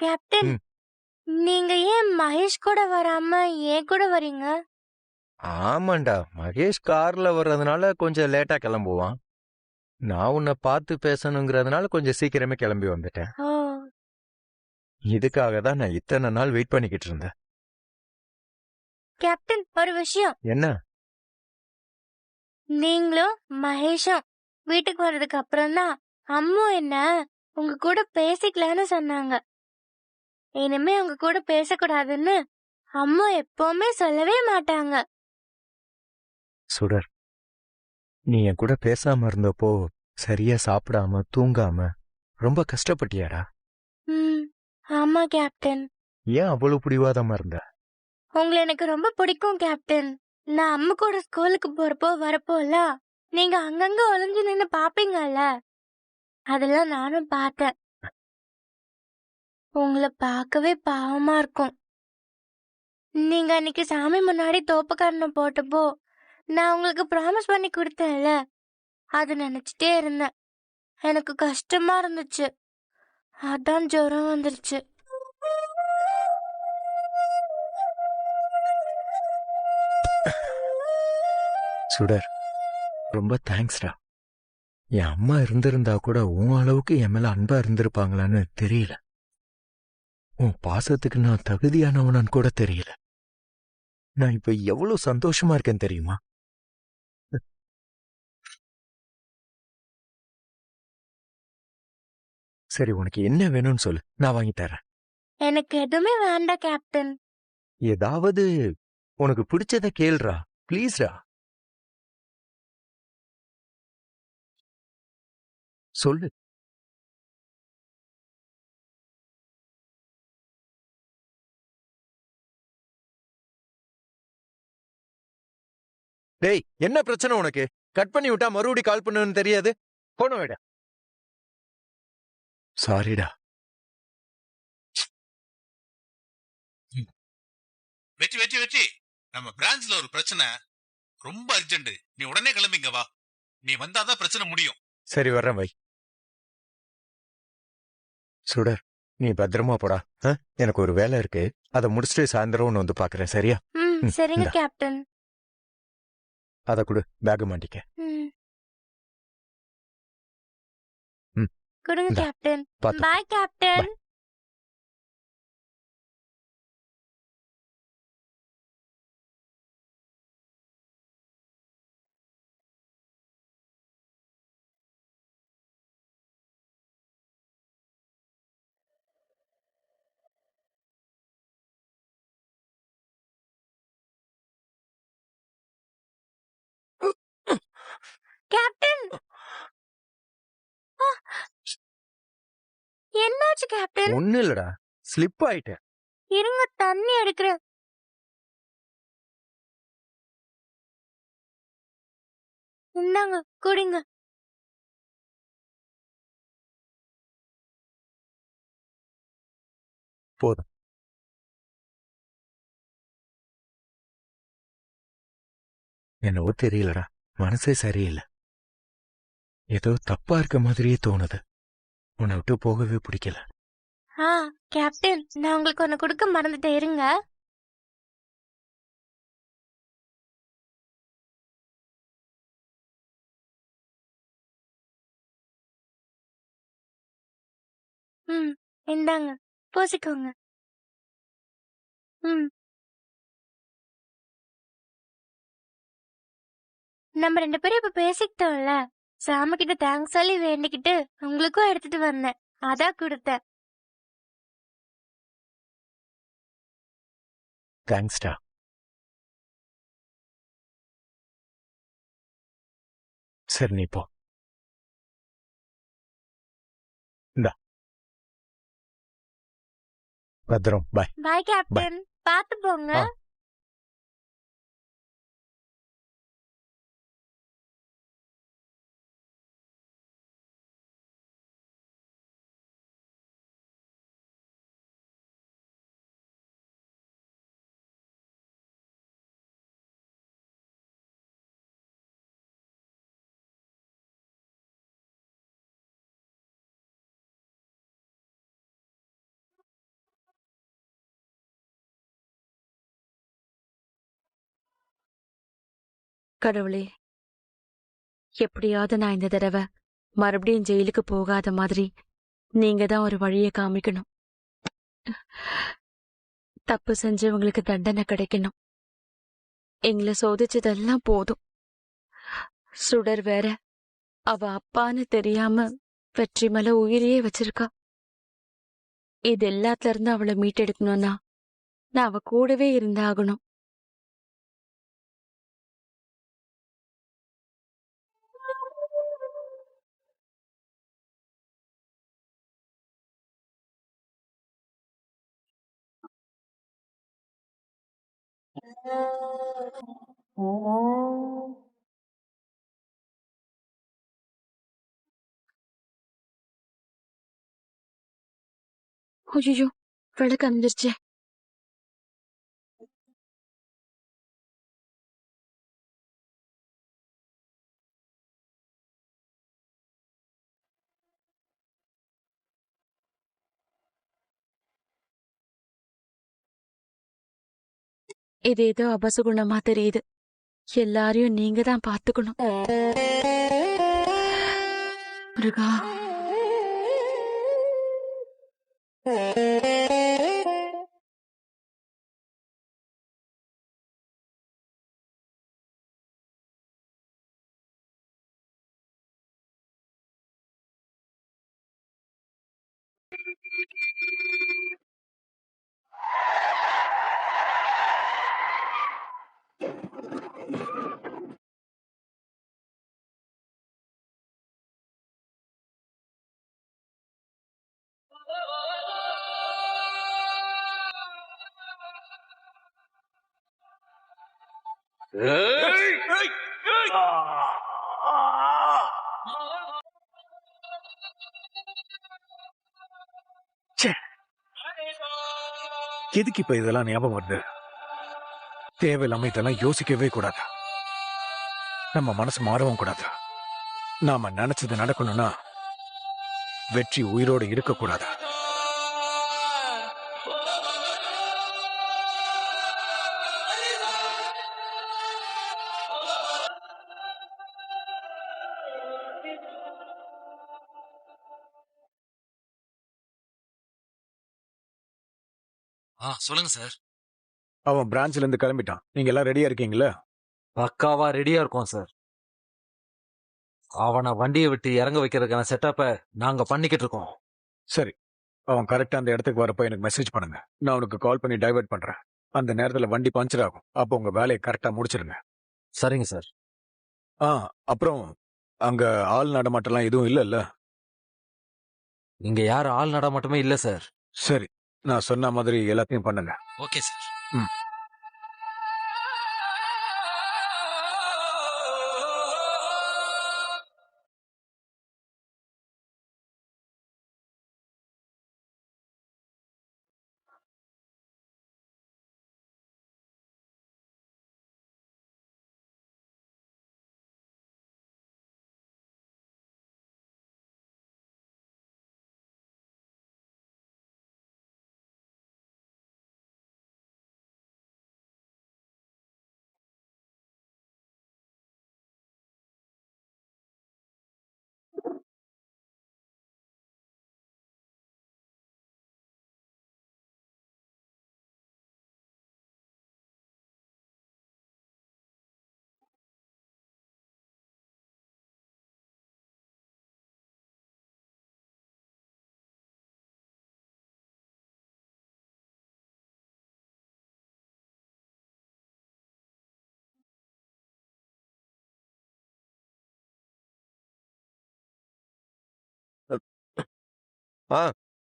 Captain, ம். நீங்க ஏன் மகேஷ் கூட வராம என் கூட வரீங்க? ஆமாண்டா, மகேஷ் கார்ல வர்றதுனால கொஞ்சம் லேட்டா கிளம்புவான். நான் உன்னை பார்த்து பேசணுங்கிறதுனால கொஞ்சம் சீக்கிரமே கிளம்பி வந்துட்டேன். ஓ, இதுக்காக தான் நான் இத்தனை நாள் வெயிட் பண்ணிக்கிட்டு இருந்தேன். கேப்டன், ஒரு விஷயம். என்ன? நீங்களும் மகேஷும் வீட்டுக்கு வர்றதுக்கு அப்புறம் தான் அம்மு என்ன உங்க கூட பேசிக்கலான்னு சொன்னாங்க. இனிமே உங்க கூட பேசக்கூடாதுன்னு அம்மா எப்பவுமே சொல்லவே மாட்டாங்க. சுடர், நீ என் கூட பேசாம இருந்தப்போ சரியா சாப்பிடாம தூங்காம ரொம்ப கஷ்டப்பட்டியாடா? ம், ஆமா கேப்டன். ஏன் அவ்வளவு பிடிவாதமா இருந்த? உங்களை எனக்கு ரொம்ப பிடிக்கும் கேப்டன். நான் அம்மா கூட ஸ்கூலுக்கு போறப்போ வரப்போலாம் நீங்க அங்கங்க ஒளிஞ்சு நின்னு பாப்பீங்கல்ல, அதெல்லாம் நானும் பார்த்தேன். உங்களை பார்க்கவே பாவமா இருக்கும். நீங்க அன்னைக்கு சாமி முன்னாடி தோப்புக்கரணம் போட்டப்போ நான் உங்களுக்கு ப்ராமிஸ் பண்ணி கொடுத்தேன்ல, அது நினைச்சிட்டே இருந்தேன். எனக்கு கஷ்டமா இருந்துச்சு. அதான் ஜுரம் வந்துருச்சு. சுடர், ரொம்ப தேங்க்ஸ்டா. என் அம்மா இருந்திருந்தா கூட உன் அளவுக்கு என் மேல அன்பா இருந்திருப்பாங்களான்னு தெரியல. உன் பாசத்துக்கு நான் தகுதியானவனான்னு கூட தெரியல. நான் இப்ப எவ்வளவு சந்தோஷமா இருக்கேன் தெரியுமா? சரி, உனக்கு என்ன வேணும்னு சொல்லு, நான் வாங்கி தரேன். எனக்கு எதுவுமே வேண்டாம் கேப்டன். ஏதாவது உனக்கு பிடிச்சத கேளுடா, ப்ளீஸ்டா. சொல்லு. டேய், என்ன பிரச்சனை உனக்கு? கட் பண்ணி விட்டா மறுபடி கால் பண்ணுன்னு தெரியாது. போன விட. சாரிடா. வெற்றி வெற்றி வெற்றி, நம்ம பிரான்ச்ல ஒரு பிரச்சனை, ரொம்ப அர்ஜென்ட். நீ உடனே கிளம்பிங்க வா. நீ வந்தாதான் பிரச்சனை முடியும். சரி, வர்றேன் வை. சுடர், நீ பத்திரமா போடா. எனக்கு ஒரு வேலை இருக்கு, அதை முடிச்சுட்டு சாயந்தரம் ஒன்று வந்து பாக்குறேன், சரியா? சரிங்க இந்தா. கேப்டன். அதை கொடு, பேக் மாட்டிக்க. ம், ம், கொடுங்க இந்தா, கேப்டன். பாத்து. பாய் கேப்டன். கேப்டன், ஆ, என்னாச்சு கேப்டன்? ஒண்ணு இல்லடா, ஸ்லிப் ஆயிட்டேன். இருங்க, தண்ணி எடுக்கிறேன். இந்தாங்க, குடிங்க. போதும். என்னவோ தெரியலடா, மனசே சரியில்லை. ஏதோ தப்பா இருக்க மாதிரியே தோணுது. உன்னை விட்டு போகவே பிடிக்கல. ஆ, கேப்டன், நான் உங்களுக்கு ஒன்னு கொடுக்க மறந்துட்டேன், இருங்க. ம், இந்தாங்க, பூசிக்கோங்க. ம், நம்ம 2 பேரும் இப்ப பேசிக்கிட்டோம்ல, சாமி கிட்ட தேங்க்ஸ் சொல்லி வேண்டிக்கிட்டு உங்களுக்கும் எடுத்துட்டு வந்தேன், அதான் கொடுத்தேன். தேங்க்ஸ்டா. சரி, நீ போ. இந்தா, பத்திரம். பாய். பாய் கேப்டன், பார்த்து போங்க. ஆ. கடவுளே, எப்படியாவது நான் இந்த தடவை மறுபடியும் ஜெயிலுக்கு போகாத மாதிரி நீங்க தான் ஒரு வழியை காமிக்கணும். தப்பு செஞ்சவங்களுக்கு தண்டனை கிடைக்கணும். எங்களை சோதிச்சதெல்லாம் போதும். சுடர் வேற அவ அப்பான்னு தெரியாம வெற்றி மேல உயிரையே வச்சிருக்கா. இது எல்லாத்துல இருந்து அவளை மீட்டெடுக்கணும்னா நான் அவ கூடவே இருந்தாகணும். ஐயோ, விளக்கு அணிஞ்சிருச்சே. இது ஏதோ அபசகுணமா தெரியுது. எல்லாரையும் நீங்க தான் பாத்துக்கணும். முருகா. எதுக்கு இப்ப இதெல்லாம் ஞாபகம் வருது? தேவையில்லாம இதெல்லாம் யோசிக்கவே கூடாது. நம்ம மனசு மாறவும் கூடாது. நாம நினைச்சது நடக்கணும்னா வெற்றி உயிரோடு இருக்கக்கூடாது. சொல்லுங்க சார். அவன் பிரான்ச்ல இருந்து கிளம்பிட்டான். நீங்க எல்லாம் ரெடியா இருக்கீங்களா? பக்காவா ரெடியா இருக்கோம் சார். அவனை வண்டியை விட்டு இறங்க வைக்கிறதுக்கான செட்டப்பை நாங்க பண்ணிக்கிட்டு இருக்கோம். சரி, அவன் கரெக்டா அந்த இடத்துக்கு வரப்ப எனக்கு மெசேஜ் பண்ணுங்க. நான் உனக்கு கால் பண்ணி டைவர்ட் பண்றேன். அந்த நேரத்துல வண்டி பஞ்சர் ஆகும். அப்போ உங்க வேலையை கரெக்டா முடிச்சிருங்க. சரிங்க சார். அப்புறம் அங்க ஆள் நடமாட்டம்லாம் எதுவும் இல்லல்ல? இங்க யாரும் ஆள் நடமாட்டமே இல்ல சார். சரி, நான் சொன்ன மாதிரி எல்லாத்தையும் பண்ணுங்க. Okay sir.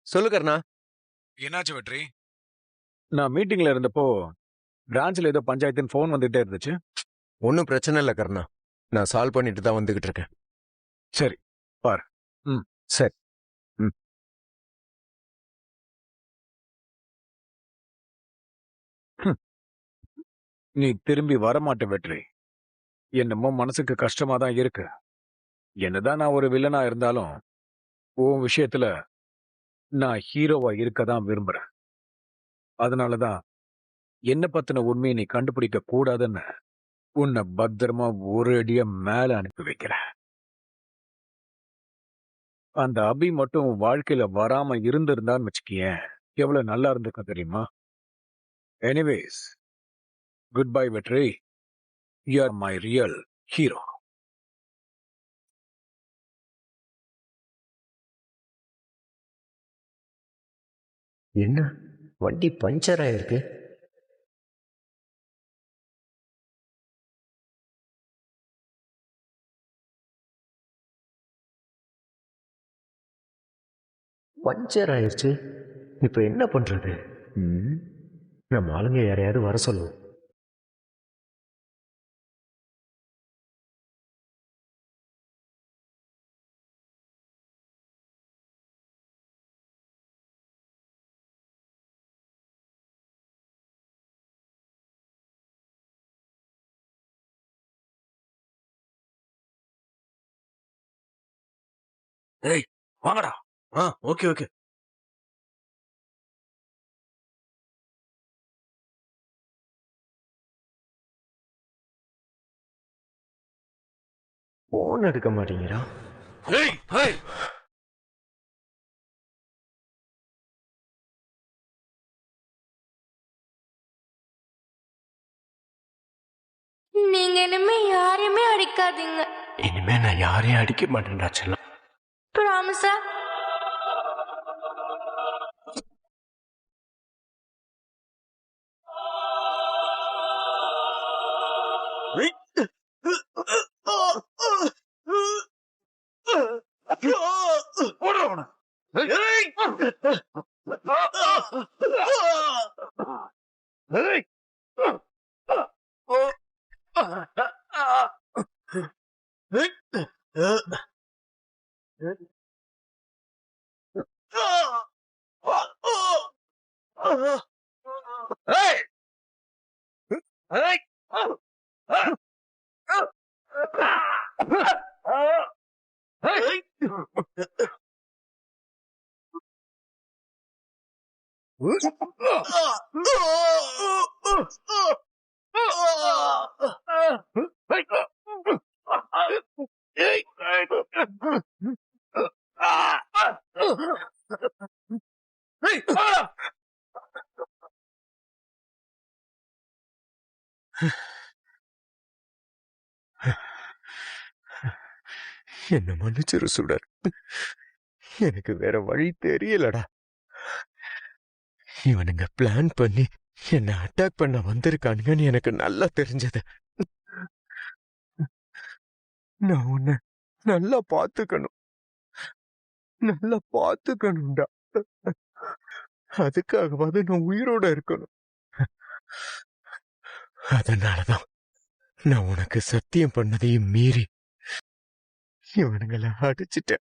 சொல்லு கர்ணா. என்னாச்சு வெற்றி? நான் மீட்டிங்ல இருந்தப்போ பிரான்ச்ல ஏதோ பஞ்சாயத்துன்னு போன் வந்துட்டே இருந்துச்சு. ஒன்னும் பிரச்சனை இல்ல கர்ணா. நான் சால்வ் பண்ணிட்டு தான் வந்துகிட்டு இருக்கேன். சரி, பாரு. சரி. நீ திரும்பி வரமாட்ட வெற்றி. என்னமோ மனசுக்கு கஷ்டமா தான் இருக்கு. என்னதான் நான் ஒரு வில்லனா இருந்தாலும் உன் விஷயத்துல நான் ஹீரோவா இருக்க தான் விரும்புறேன். அதனாலதான் என்ன பத்தின உண்மையை நீ கண்டுபிடிக்க கூடாதுன்னு உன்னை பத்திரமா ஒரு அடியா மேல அனுப்பி வைக்கிறேன். அந்த அபி மட்டும் உன் வாழ்க்கையில வராம இருந்திருந்தான்னு வச்சுக்கியேன், எவ்வளவு நல்லா இருந்திருக்கும் தெரியுமா? எனிவேஸ், குட் பை வெற்றி. You are my real hero. என்ன வண்டி பஞ்சர் ஆயிருக்கு? பஞ்சர் ஆயிடுச்சு. இப்ப என்ன பண்றது? நம்ம ஆளுங்க யாரையாவது வர சொல்லுவோம். ஏய் வாங்கடா. Okay okay. போன் எடுக்க மாட்டேங்கிறா. ஏய் ஏய் நீங்க இனிமே யாரையுமே அடிக்காதீங்க. இனிமே நான் யாரையும் அடிக்க மாட்டேன்டா செல்லம். ப்ராமிஸா? என்ன மன்னிச்சிரு சுடர். எனக்கு வேற வழி தெரியலடா. இவனுங்க பிளான் பண்ணி என்ன அட்டாக் பண்ண வந்திருக்கானுங்கன்னு எனக்கு நல்லா தெரிஞ்சது. நான் உன்னை நல்லா பாத்துக்கணும்டா. அதுக்காகவாது நான் உயிரோட இருக்கணும். அதனாலதான் நான் உனக்கு சத்தியம் பண்ணதையும் மீறி இவனுங்களை அடிச்சிட்டேன்.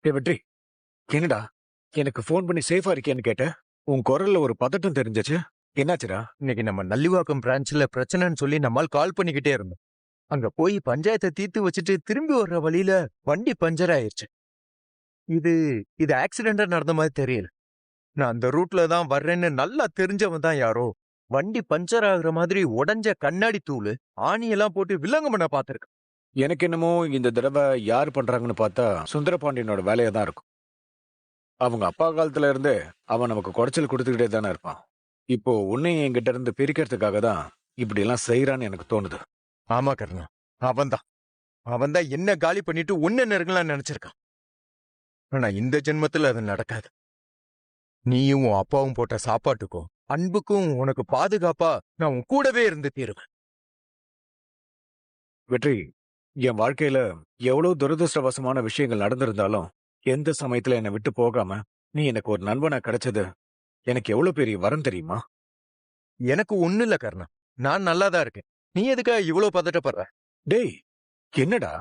வெற்றி, என்னடா எனக்கு போன் பண்ணி சேஃபா இருக்கேன்னு கேட்ட? உன் குரல்ல ஒரு பதட்டம் தெரிஞ்சிச்சு. என்னாச்சுடா? இன்னைக்கு நம்ம நல்லிவாக்கம் பிரான்ச்ல பிரச்சனைன்னு சொல்லி நம்மால் கால் பண்ணிக்கிட்டே இருந்தோம். அங்க போய் பஞ்சாயத்தை தீர்த்து வச்சுட்டு திரும்பி வர்ற வழியில வண்டி பஞ்சர் ஆயிருச்சு. இது ஆக்சிடென்டா நடந்த மாதிரி தெரியல. நான் அந்த ரூட்ல தான் வர்றேன்னு நல்லா தெரிஞ்சவன் தான் யாரோ வண்டி பஞ்சர் ஆகுற மாதிரி உடைஞ்ச கண்ணாடி தூள் ஆணியெல்லாம் போட்டு வில்லங்கம் பண்ண பாத்திருக்கேன். எனக்கு என்னமோ இந்த தடவை யார் பண்றாங்கன்னு பார்த்தா சுந்தரபாண்டியனோட வேலையா தான் இருக்கும். அவங்க அப்பா காலத்துல இருந்து அவன் நமக்கு குடைச்சல் கொடுத்துக்கிட்டே தானே இருப்பான். இப்போ உன்னையும் என்கிட்ட இருந்து பிரிக்கிறதுக்காக தான் இப்படி எல்லாம் செய்யறான்னு எனக்கு தோணுது. ஆமா கர்ணா, அவன்தான் என்ன காலி பண்ணிட்டு உன்ன நெருங்கலாம்னு நினைச்சிருக்கான். ஆனா இந்த ஜென்மத்துல அது நடக்காது. நீயும் உன் அப்பாவும் போட்ட சாப்பாட்டுக்கும் அன்புக்கும் உனக்கு பாதுகாப்பா நான் உன் கூடவே இருந்து தீருவேன். வெற்றி, என் வாழ்க்கையில எவ்வளவு துரதிருஷ்டவசமான விஷயங்கள் நடந்திருந்தாலும் எந்த சமயத்துல என்னை விட்டு போகாம நீ எனக்கு ஒரு நண்பனா கிடைச்சது எனக்கு எவ்வளவு பெரிய வரம் தெரியுமா? எனக்கு ஒண்ணு இல்ல கர்ணா, நான் நல்லாதான் இருக்கேன். நீ எதுக்காக இவ்வளவு பதட்டப்படுற? டேய், என்னடா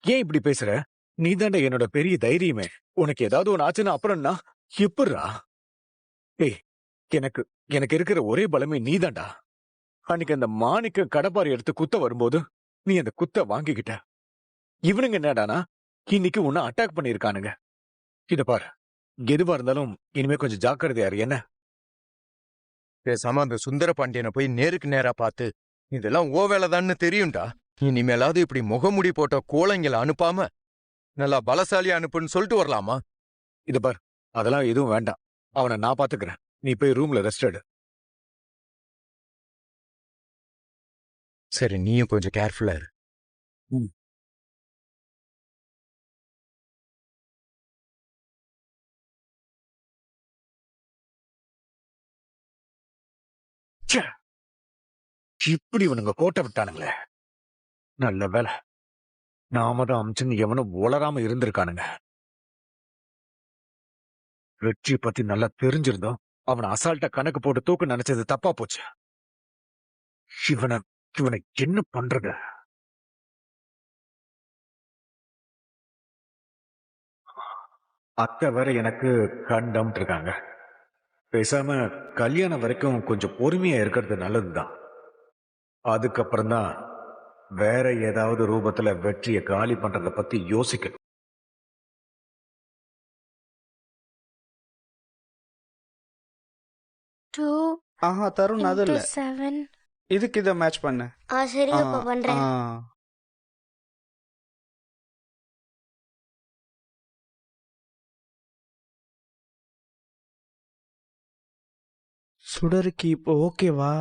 ஏன் இப்படி பேசுற? நீ தாண்டா என்னோட பெரிய தைரியமே. உனக்கு ஏதாவது ஒன்று ஆச்சுன்னா அப்புறம்னா எப்படிரா? டேய், எனக்கு எனக்கு இருக்கிற ஒரே பலமே நீதான்டா. அன்னைக்கு அந்த மாணிக்க கடப்பாரி எடுத்து குத்த வரும்போது நீ அந்த குத்த வாங்கிக்கிட்ட. இவனுங்க என்னடானா இன்னைக்கு உன்னை அட்டாக் பண்ணிருக்கானுங்க. இத பாரு, எதுவா இருந்தாலும் இனிமே கொஞ்சம் ஜாக்கிரதையா இரு. என்ன? பேசாம அந்த சுந்தர பாண்டியனை போய் நேருக்கு நேரா பார்த்து இதெல்லாம் ஓ வேலைதான்னு தெரியும்டா. இனிமேலாவது இப்படி முகமுடி போட்ட கோழைங்களை அனுப்பாம நல்லா பலசாலி அனுப்புன்னு சொல்லிட்டு வரலாமா? இத பாரு, அதெல்லாம் எதுவும் வேண்டாம். அவனை நான் பாத்துக்கிறேன். நீ போய் ரூம்ல ரெஸ்ட் எடு. சரி, நீயும் கொஞ்சம் கேர்ஃபுல்லா இரு. ச்சே, இப்படி இவனுங்க கோட்டை விட்டானுங்களே. நல்ல வேலை நாம தான் அமிச்சுன்னு எவனும் உளராம இருந்திருக்கானுங்க. வெற்றியை பத்தி நல்லா தெரிஞ்சிருந்தோம் அவனை அசால்ட்டா கணக்கு போட்டு தூக்க நினைச்சது தப்பா போச்சு. இவனை இவனை என்ன பண்றது? அத்தை வேற எனக்கு கண்டம் இருக்காங்க. பேசாம கல்யாணம் வரைக்கும் கொஞ்சம் பொறுமையா இருக்கிறது நல்லதுதான். அதுக்கப்புறம் தான் வேற ஏதாவது ரூபத்துல வெற்றியை காலி பண்றத பத்தி யோசிக்கணும். டூ ஆஹா தருண் அது இல்ல, 7. இதுக்கு இதை மேட்ச் பண்ணு. சரி ஆ, அப்ப பண்றேன். ஆ. சுடருக்கு இப்போ ஓகேவா?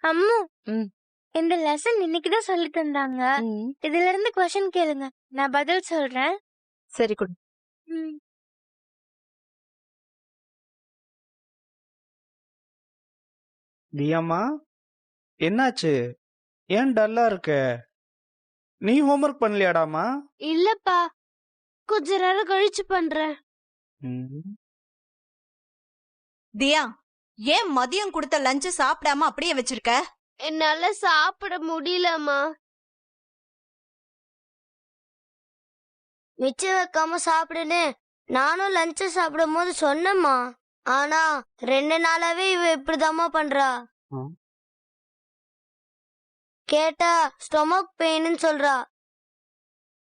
அம்மு, ம். இந்த லெசன் இன்னைக்குதான் சொல்லி தந்தாங்க. இதுல இருந்து கொஸ்டின் கேளுங்க, நான் பதில் சொல்றேன். சரி குடு. ம். தியாமா, என்னாச்சு? ஏன் டல்லா இருக்க? நீ ஹோம்ஒர்க் பண்ணலையாடாமா? இல்லப்பா, கொஞ்ச நேரம் கழிச்சு பண்றேன். தியா, ஏன் மதியம் கொடுத்த லஞ்ச் சாப்பிடாம அப்படியே வச்சிருக்க? என்னால சாப்பிட முடியலம்மா. மிச்சம் வைக்காம சாப்பிடுன்னு நானும் லஞ்ச் சாப்பிடும் போது சொன்னம்மா. ஆனா 2 நாளாவே இவ இப்படிதாம்மா பண்றா. கேட்டா ஸ்டொமக் பெயின்னு சொல்றா.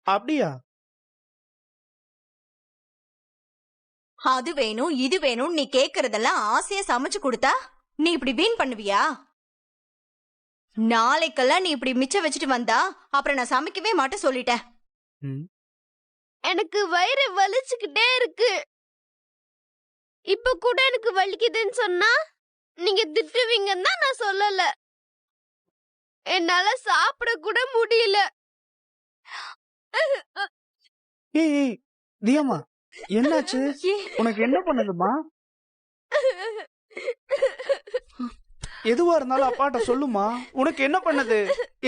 அப்படியா? அது வேணும் இது வேணும் நீ கேக்குறதெல்லாம் ஆசையா சமைச்சு கொடுத்தா நீ இப்படி வீண் பண்ணுவியா? நாளைக்கெல்லாம் நீ இப்படி மிச்சம் வச்சுட்டு வந்தா அப்புறம் நான் சமைக்கவே மாட்டேன் சொல்லிட்டேன். எனக்கு வயிறு வலிச்சுக்கிட்டே இருக்கு. இப்ப கூட எனக்கு வலிக்குதுன்னு சொன்னா நீங்க திட்டுவீங்கன்னு தான் நான் சொல்லல. என்னால சாப்பிட கூட முடியல. ஏய் தியாமா, என்னாச்சு? உனக்கு என்ன பண்ணுதுமா? எதுவா இருந்தாலும் அப்பாட்ட சொல்லுமா. உனக்கு என்ன பண்ணுது?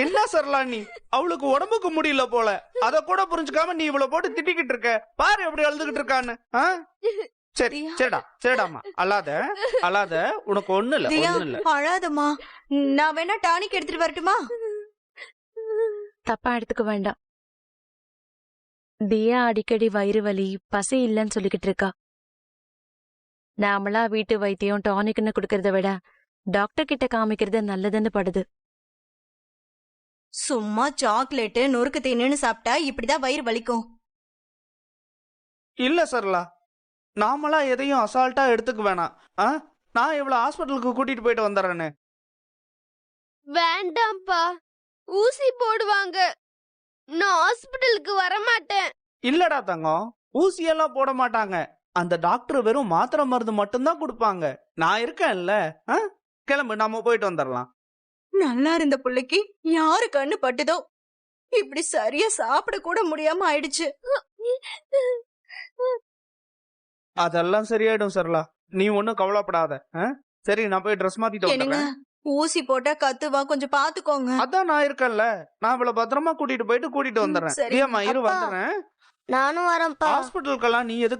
என்ன சரலா நீ? அவளுக்கு உடம்புக்கு முடியல போல, அத கூட புரிஞ்சுக்காம நீ இவளை போட்டு திட்டிக்கிட்டு இருக்க. பாரு எப்படி அழுதுகிட்டு இருக்கான்னு. சரி சரிடா சரிடாமா, அழாத அழாத. உனக்கு ஒண்ணு இல்ல, ஒண்ணு இல்ல. அழாதம்மா, நான் வேணா டானிக் எடுத்துட்டு வரட்டுமா? தப்பா எடுத்துக்க வேண்டாம். தியா அடிக்கடி வயிறு வலி பசி இல்லைன்னு சொல்லிக்கிட்டு இருக்கா. நாமளா வீட்டு வைத்தியம் டானிக்னு குடுக்கறத விட டாக்டர் கிட்ட காமிக்கிறது நல்லதுன்னு படுது. சும்மா சாக்லேட்டு நொறுக்கு தீனுன்னு சாப்பிட்டா இப்படிதான் வயிறு வலிக்கும். இல்ல சரலா, நாமளா எதையும் அசால்ட்டா எடுத்துக்க வேணாம். நான் இவ்வளவு ஹாஸ்பிட்டலுக்கு கூட்டிட்டு போயிட்டு வந்துடுறேன்னு. வேண்டாம்ப்பா, ஊசி போடுவாங்க. நான் ஹாஸ்பிட்டலுக்கு வர மாட்டேன். இல்லடா தங்கம், ஊசியெல்லாம் போட மாட்டாங்க. அந்த டாக்டர் வெறும் மாத்திரை மருந்து மட்டும்தான் கொடுப்பாங்க. நான் இருக்கேன்ல. கிளம்பு, நாம போயிட்டு வந்துடலாம். நல்லா இருந்த பிள்ளைக்கு யாரு கண்ணு பட்டுதோ இப்படி சரியா சாப்பிட கூட முடியாம ஆயிடுச்சு. அதெல்லாம் சரியாயிடும் சரலா, நீ ஒன்னும் கவலைப்படாத. சரி, நான் போய் ட்ரெஸ் மாத்திட்டு வந்துடுறேன். ஊசி போட்டா கத்துவா, கொஞ்சம் பாத்துக்கோங்க. அதான் நான் இருக்கேன்ல, நான் இவ்வளவு பத்திரமா கூட்டிட்டு வந்துடுறேன். சரி. இரு வந்துடுறேன். நானும் வரேன்ப்பா. ஹாஸ்பிட்டலுக்கெல்லாம் நீ எதுக்கு